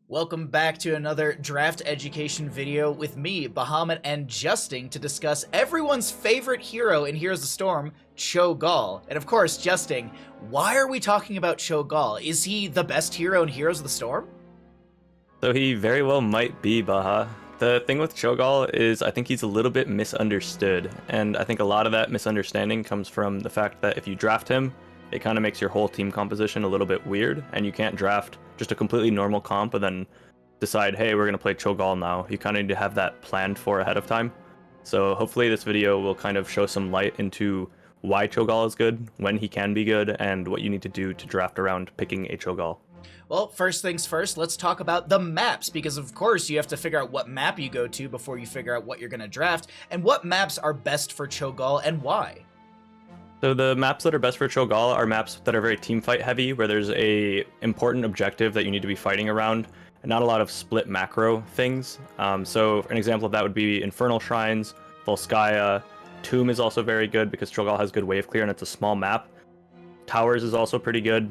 Welcome back to another draft education video with me, Bahamut and Justing, to discuss everyone's favorite hero in Heroes of the Storm, Cho'Gall. And of course, Justing, why are we talking about Cho'Gall? Is he the best hero in Heroes of the Storm? So he very well might be, Baha. The thing with Cho'Gall is I think he's a little bit misunderstood, and I think a lot of that misunderstanding comes from the fact that if you draft him, it kind of makes your whole team composition a little bit weird, and you can't draft just a completely normal comp and then decide, hey, we're going to play Cho'Gall now. You kind of need to have that planned for ahead of time. So hopefully this video will kind of show some light into why Cho'Gall is good, when he can be good, and what you need to do to draft around picking a Cho'Gall. Well, first things first, let's talk about the maps, because of course you have to figure out what map you go to before you figure out what you're going to draft, and what maps are best for Cho'Gall and why. So the maps that are best for Cho'Gall are maps that are very teamfight heavy, where there's a important objective that you need to be fighting around, and not a lot of split macro things. So an example of that would be Infernal Shrines, Volskaya. Tomb is also very good because Cho'Gall has good wave clear and it's a small map. Towers is also pretty good.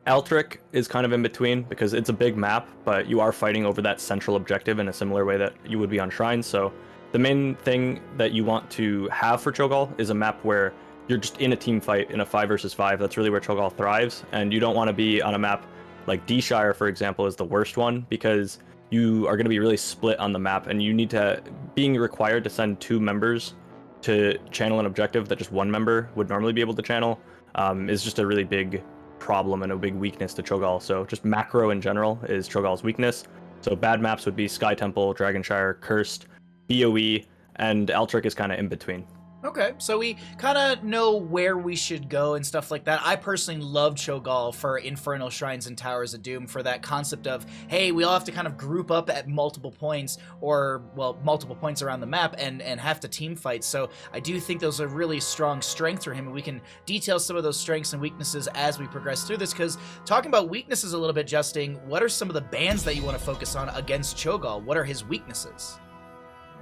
Altric is kind of in between because it's a big map, but you are fighting over that central objective in a similar way that you would be on Shrines. So the main thing that you want to have for Cho'Gall is a map where you're just in a team fight in a 5 versus 5. That's really where Cho'Gall thrives, and you don't want to be on a map like D-Shire, for example, is the worst one because you are going to be really split on the map, and you need to, being required to send 2 members to channel an objective that just 1 member would normally be able to channel, is just a really big problem and a big weakness to Cho'Gall. So just macro in general is Cho'Gall's weakness. So bad maps would be Sky Temple, Dragonshire, Cursed, BOE, and Altric is kind of in between. Okay, so we kind of know where we should go and stuff like that. I personally love Cho'Gall for Infernal Shrines and Towers of Doom for that concept of, hey, we all have to kind of group up at multiple points, or, well, multiple points around the map and have to team fight. So I do think those are really strong strengths for him, and we can detail some of those strengths and weaknesses as we progress through this, because talking about weaknesses a little bit, Justing, what are some of the bans that you want to focus on against Cho'Gall? What are his weaknesses?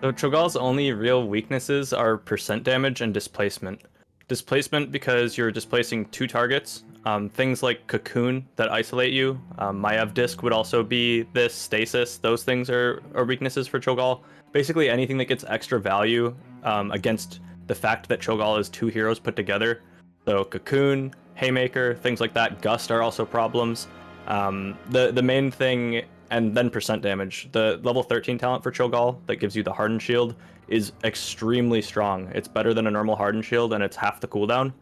So Cho'Gall's only real weaknesses are percent damage and displacement. Displacement because you're displacing 2 targets. Things like Cocoon that isolate you. Maiev Disc would also be this, Stasis. Those things are weaknesses for Cho'Gall. Basically anything that gets extra value against the fact that Cho'Gall is 2 heroes put together. So Cocoon, Haymaker, things like that. Gust are also problems. The main thing, and then percent damage. The level 13 talent for Cho'Gall that gives you the Hardened Shield is extremely strong. It's better than a normal Hardened Shield, and it's half the cooldown.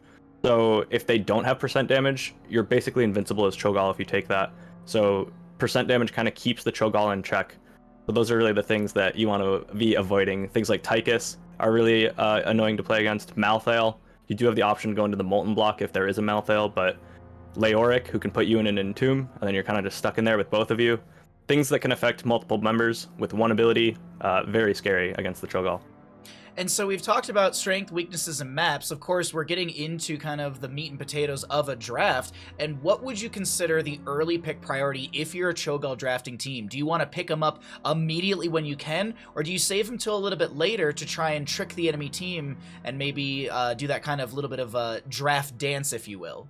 So if they don't have percent damage, you're basically invincible as Cho'Gall if you take that. So percent damage kind of keeps the Cho'Gall in check. So those are really the things that you want to be avoiding. Things like Tychus are really annoying to play against. Malthael, you do have the option to go into the Molten Block if there is a Malthael, but Leoric, who can put you in an Entomb, and then you're kind of just stuck in there with both of you. Things that can affect multiple members with one ability, very scary against the Cho'Gall. And so we've talked about strength, weaknesses, and maps. Of course, we're getting into kind of the meat and potatoes of a draft. And what would you consider the early pick priority if you're a Cho'Gall drafting team? Do you want to pick him up immediately when you can, or do you save him till a little bit later to try and trick the enemy team and maybe do that kind of little bit of a draft dance, if you will?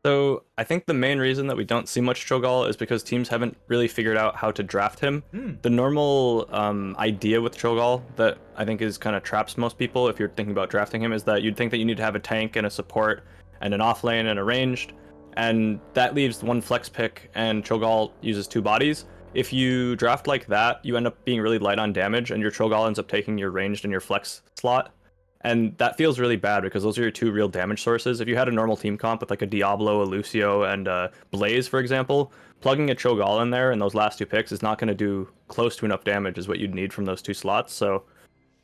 So I think the main reason that we don't see much Cho'Gall is because teams haven't really figured out how to draft him. The normal idea with Cho'Gall that I think is kind of traps most people if you're thinking about drafting him is that you'd think that you need to have a tank and a support and an off lane and a ranged, and that leaves 1 flex pick, and Cho'Gall uses 2 bodies. If you draft like that, you end up being really light on damage, and your Cho'Gall ends up taking your ranged and your flex slot. And that feels really bad because those are your 2 real damage sources. If you had a normal team comp with like a Diablo, a Lucio, and a Blaze, for example, plugging a Cho'Gall in there in those last 2 picks is not going to do close to enough damage is what you'd need from those 2 slots. So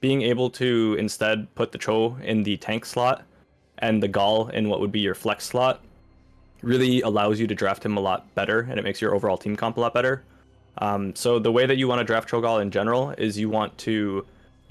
being able to instead put the Cho in the tank slot and the Gall in what would be your flex slot really allows you to draft him a lot better, and it makes your overall team comp a lot better. So the way that you want to draft Cho'Gall in general is you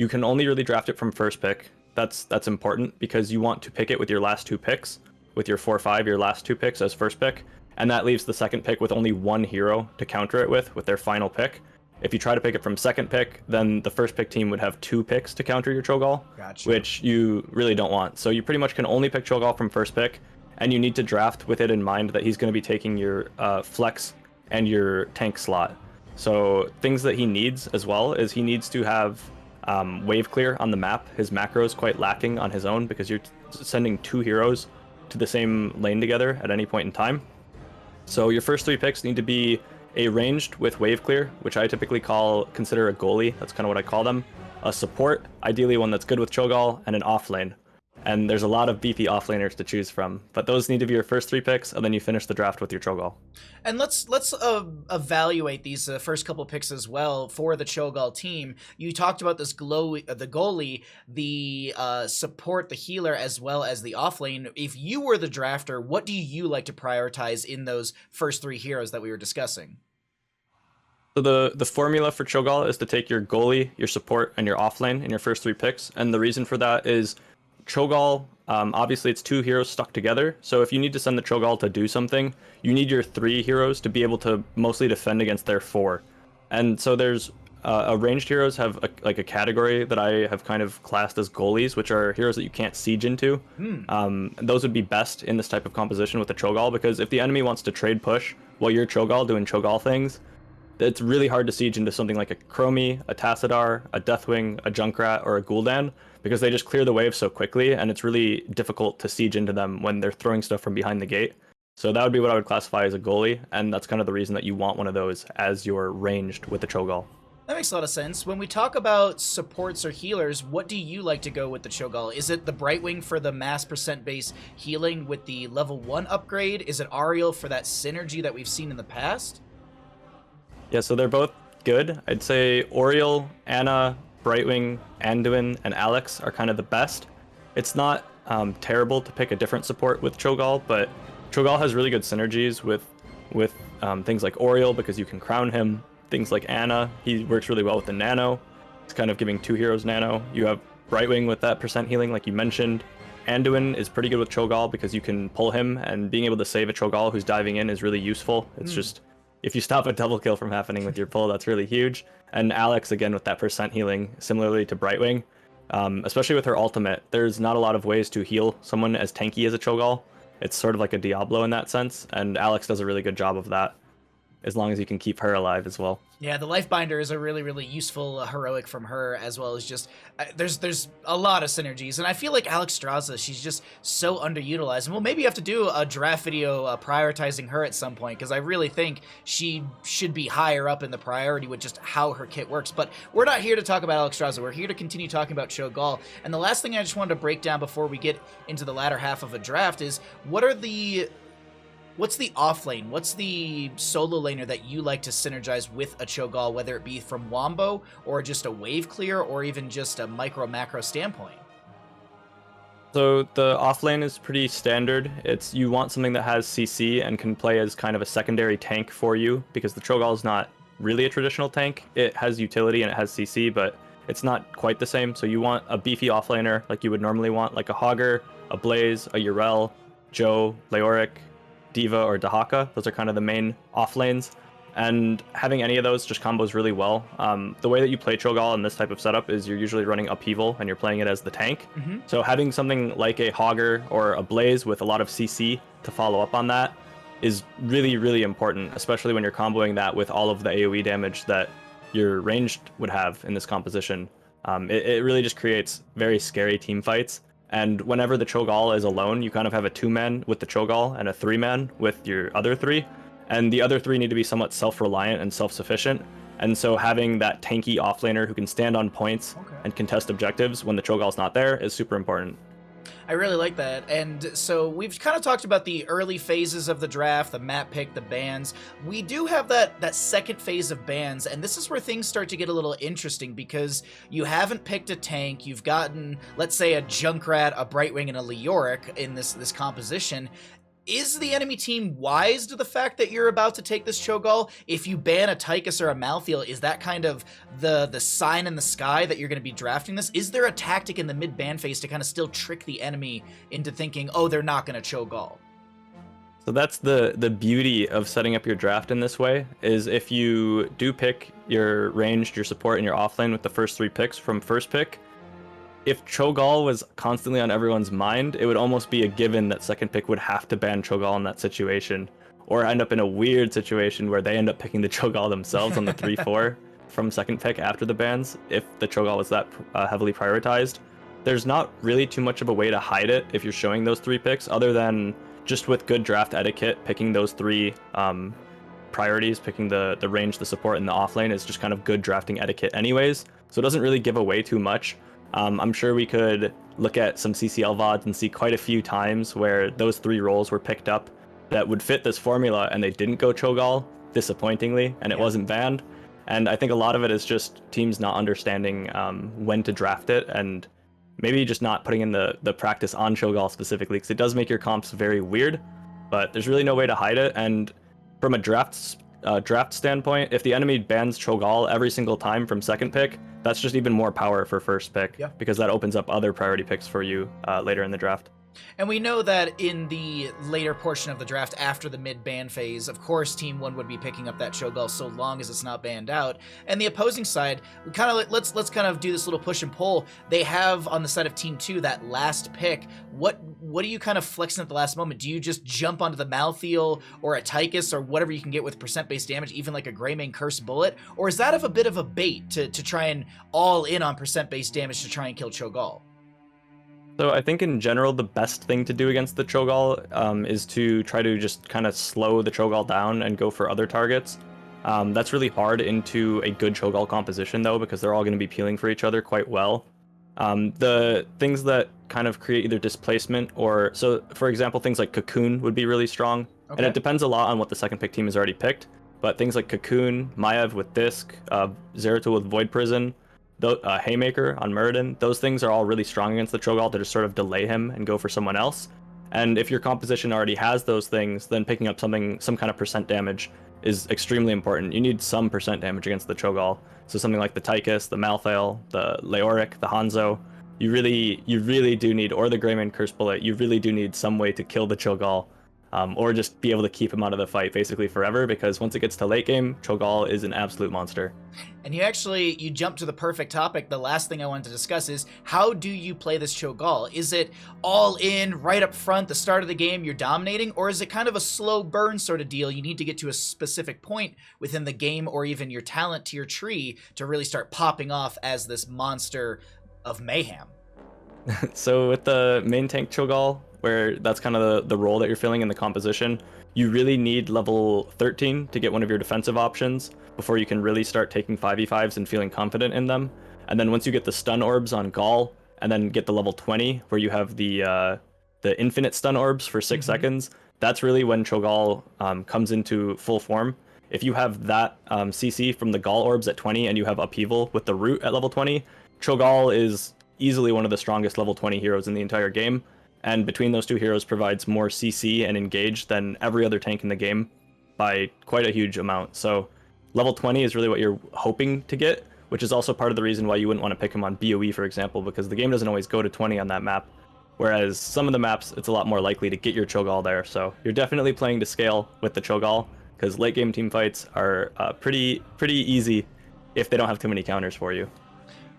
can only really draft it from first pick. That's important because you want to pick it with your last 2 picks, with your 4-5, your last 2 picks as first pick, and that leaves the second pick with only 1 hero to counter it with their final pick. If you try to pick it from second pick, then the first pick team would have 2 picks to counter your Cho'Gall, Gotcha. which you really don't want. So you pretty much can only pick Cho'Gall from first pick, and you need to draft with it in mind that he's going to be taking your flex and your tank slot. So things that he needs as well is he needs to have wave clear on the map. His macro is quite lacking on his own because you're sending 2 heroes to the same lane together at any point in time. So your first 3 picks need to be a ranged with wave clear, which I typically consider a goalie. That's kind of what I call them. A support, ideally one that's good with Cho'Gall, and an off lane. And there's a lot of beefy offlaners to choose from, but those need to be your first 3 picks, and then you finish the draft with your Cho'Gall. And let's evaluate these first couple picks as well for the Cho'Gall team. You talked about this the goalie, the support, the healer, as well as the offlane. If you were the drafter, what do you like to prioritize in those first 3 heroes that we were discussing? So the formula for Cho'Gall is to take your goalie, your support, and your offlane in your first 3 picks, and the reason for that is Cho'Gall, obviously it's 2 heroes stuck together, so if you need to send the Cho'Gall to do something, you need your 3 heroes to be able to mostly defend against their 4. And so there's ranged heroes have a category that I have kind of classed as goalies, which are heroes that you can't siege into. Those would be best in this type of composition with the Cho'Gall, because if the enemy wants to trade push while you're Cho'Gall doing Cho'Gall things, it's really hard to siege into something like a Chromie, a Tassadar, a Deathwing, a Junkrat, or a Gul'dan, because they just clear the wave so quickly, and it's really difficult to siege into them when they're throwing stuff from behind the gate. So that would be what I would classify as a goalie, and that's kind of the reason that you want one of those as your ranged with the Cho'Gall. That makes a lot of sense. When we talk about supports or healers, what do you like to go with the Cho'Gall? Is it the Brightwing for the mass percent base healing with the level 1 upgrade? Is it Ariel for that synergy that we've seen in the past? Yeah, so they're both good. I'd say Oriel, Anna, Brightwing, Anduin, and Alex are kind of the best. It's not terrible to pick a different support with Cho'Gall, but Cho'Gall has really good synergies with things like Oriel because you can crown him. Things like Anna, he works really well with the Nano. It's kind of giving 2 heroes Nano. You have Brightwing with that percent healing like you mentioned. Anduin is pretty good with Cho'Gall because you can pull him, and being able to save a Cho'Gall who's diving in is really useful. It's just, if you stop a double kill from happening with your pull, that's really huge. And Alex, again, with that percent healing, similarly to Brightwing, especially with her ultimate, there's not a lot of ways to heal someone as tanky as a Cho'Gall. It's sort of like a Diablo in that sense, and Alex does a really good job of that, as long as you can keep her alive as well. Yeah, the Lifebinder is a really, really useful heroic from her, as well as just there's a lot of synergies, and I feel like Alex Straza, she's just so underutilized, and we'll maybe have to do a draft video prioritizing her at some point, because I really think she should be higher up in the priority with just how her kit works. But we're not here to talk about Alex Straza, we're here to continue talking about Cho'Gall, and the last thing I just wanted to break down before we get into the latter half of a draft is, what's the off lane? What's the solo laner that you like to synergize with a Cho'Gall, whether it be from Wombo or just a wave clear or even just a micro macro standpoint? So the off lane is pretty standard. You want something that has CC and can play as kind of a secondary tank for you, because the Cho'Gall is not really a traditional tank. It has utility and it has CC, but it's not quite the same. So you want a beefy offlaner like you would normally want, like a Hogger, a Blaze, a Yrel, Joe, Leoric, Diva, or Dahaka. Those are kind of the main off lanes, and having any of those just combos really well. The way that you play Cho'Gall in this type of setup is you're usually running Upheaval and you're playing it as the tank. So having something like a Hogger or a Blaze with a lot of CC to follow up on that is really, really important, especially when you're comboing that with all of the AoE damage that your ranged would have in this composition. It really just creates very scary team fights. And whenever the Cho'Gall is alone, you kind of have a 2-man with the Cho'Gall and a 3-man with your other 3. And the other 3 need to be somewhat self-reliant and self-sufficient. And so having that tanky offlaner who can stand on points and contest objectives when the Cho'Gall's not there is super important. I really like that. And so we've kind of talked about the early phases of the draft, the map pick, the bans. We do have that second phase of bans, and this is where things start to get a little interesting, because you haven't picked a tank. You've gotten, let's say, a Junkrat, a Brightwing, and a Leoric in this composition. Is the enemy team wise to the fact that you're about to take this Cho'Gall? If you ban a Tychus or a Malthael, is that kind of the sign in the sky that you're going to be drafting this? Is there a tactic in the mid-ban phase to kind of still trick the enemy into thinking, oh, they're not going to Cho'Gall? So that's the beauty of setting up your draft in this way, is if you do pick your ranged, your support, and your offlane with the first 3 picks from first pick, if Cho'Gall was constantly on everyone's mind, it would almost be a given that second pick would have to ban Cho'Gall in that situation. or end up in a weird situation where they end up picking the Cho'Gall themselves on the 3-4 from second pick after the bans, if the Cho'Gall was that heavily prioritized. There's not really too much of a way to hide it if you're showing those 3 picks, other than just with good draft etiquette, picking those 3 priorities, picking the range, the support, and the offlane is just kind of good drafting etiquette anyways, so it doesn't really give away too much. I'm sure we could look at some CCL VODs and see quite a few times where those 3 roles were picked up that would fit this formula and they didn't go Cho'Gall, disappointingly, and it wasn't banned. And I think a lot of it is just teams not understanding when to draft it, and maybe just not putting in the practice on Cho'Gall specifically, because it does make your comps very weird, but there's really no way to hide it. And from a draft standpoint, if the enemy bans Cho'Gall every single time from second pick, that's just even more power for first pick, because that opens up other priority picks for you later in the draft. And we know that in the later portion of the draft, after the mid-ban phase, of course, Team 1 would be picking up that Cho'Gall so long as it's not banned out. And the opposing side, we kind of let's kind of do this little push and pull. They have on the side of Team 2 that last pick. What do you kind of flexing at the last moment? Do you just jump onto the Malthael or a Tychus or whatever you can get with percent-based damage, even like a Greymane Curse Bullet? Or is that a bit of a bait to try and all in on percent-based damage to try and kill Cho'Gall? So I think in general, the best thing to do against the Cho'Gall is to try to just kind of slow the Cho'Gall down and go for other targets. That's really hard into a good Cho'Gall composition though, because they're all going to be peeling for each other quite well. The things that kind of create either displacement or, so for example, things like Cocoon would be really strong. And it depends a lot on what the second pick team has already picked. But things like Cocoon, Maiev with Disc, Zeratul with Void Prison, Haymaker on Muradin, those things are all really strong against the Cho'Gall to just sort of delay him and go for someone else. And if your composition already has those things, then picking up some kind of percent damage is extremely important. You need some percent damage against the Cho'Gall. So something like the Tychus, the Malthael, the Leoric, the Hanzo, you really do need, or the Greymane Curse Bullet, you really do need some way to kill the Cho'Gall. Or just be able to keep him out of the fight basically forever, because once it gets to late game, Cho'Gall is an absolute monster. And you jumped to the perfect topic. The last thing I wanted to discuss is, how do you play this Cho'Gall? Is it all in, right up front, the start of the game, you're dominating? Or is it kind of a slow burn sort of deal? You need to get to a specific point within the game or even your talent tier tree to really start popping off as this monster of mayhem. So with the main tank Cho'Gall, where that's kind of the role that you're filling in the composition, you really need level 13 to get one of your defensive options before you can really start taking 5v5s and feeling confident in them. And then once you get the stun orbs on Gall, and then get the level 20 where you have the infinite stun orbs for 6 seconds, that's really when Cho'Gall comes into full form. If you have that CC from the Gall orbs at 20 and you have upheaval with the root at level 20, Cho'Gall is easily one of the strongest level 20 heroes in the entire game. And between those two heroes provides more CC and engage than every other tank in the game by quite a huge amount. So level 20 is really what you're hoping to get, which is also part of the reason why you wouldn't want to pick him on BOE, for example, because the game doesn't always go to 20 on that map. Whereas some of the maps, it's a lot more likely to get your Cho'Gall there. So you're definitely playing to scale with the Cho'Gall, because late game team fights are pretty easy if they don't have too many counters for you.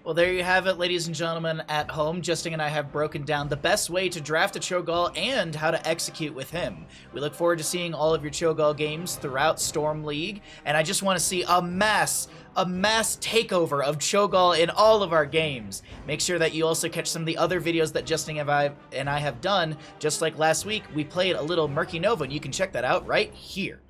Well, there you have it, ladies and gentlemen at home. Justing and I have broken down the best way to draft a Cho'Gall and how to execute with him. We look forward to seeing all of your Cho'Gall games throughout Storm League, and I just want to see a mass takeover of Cho'Gall in all of our games. Make sure that you also catch some of the other videos that Justing and I have done. Just like last week, we played a little Murky Nova, and you can check that out right here.